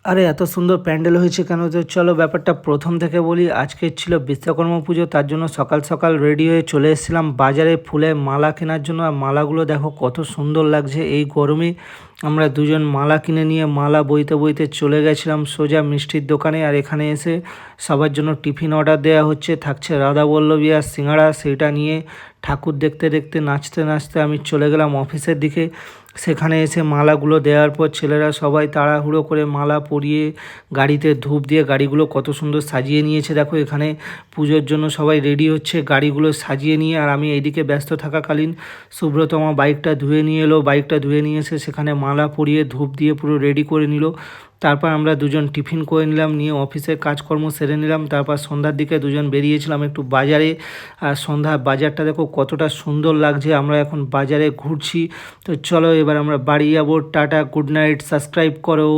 আরে এত সুন্দর প্যান্ডেল হয়েছে কেন? তো চলো ব্যাপারটা প্রথম থেকে বলি। আজকে ছিল বিশ্বকর্মা পুজো, তার জন্য সকাল সকাল রেডি হয়ে চলে এসেছিলাম বাজারে ফুলের মালা কেনার জন্য। আর মালাগুলো দেখো কত সুন্দর লাগছে এই গরমে। আমরা দুজন মালা কিনে নিয়ে মালা বইতে বইতে চলে গেছিলাম সোজা মিষ্টির দোকানে। আর এখানে এসে সবার জন্য টিফিন অর্ডার দেওয়া হচ্ছে, থাকছে রাধাবল্লভী আর সিঙ্গাড়া। সেইটা নিয়ে ঠাকুর দেখতে দেখতে নাচতে নাচতে আমি চলে গেলাম অফিসের দিকে। সেখানে এসে মালাগুলো দেওয়ার পর ছেলেরা সবাই তাড়াহুড়ো করে মালা পরিয়ে গাড়িতে ধূপ দিয়ে গাড়িগুলো কত সুন্দর সাজিয়ে নিয়েছে। দেখো এখানে পুজোর জন্য সবাই রেডি হচ্ছে গাড়িগুলো সাজিয়ে নিয়ে। আর আমি এইদিকে ব্যস্ত থাকাকালীন সুব্রত আমার বাইকটা ধুয়ে নিয়ে এলো। বাইকটা ধুয়ে নিয়ে এসে সেখানে মালা পরিয়ে ধূপ দিয়ে পুরো রেডি করে নিল। তারপর আমরা দুজন টিফিন করে নিলাম, নিয়ে অফিসের কাজকর্ম সেরে নিলাম। তারপর সন্ধ্যার দিকে দুজন বেরিয়েছিলাম একটু বাজারে। আর সন্ধ্যার বাজারটা দেখো কতটা সুন্দর লাগছে। আমরা এখন বাজারে ঘুরছি। তো চলো এবার আমরা বাড়ি যাবো। টাটা, গুড নাইট, সাবস্ক্রাইব করো।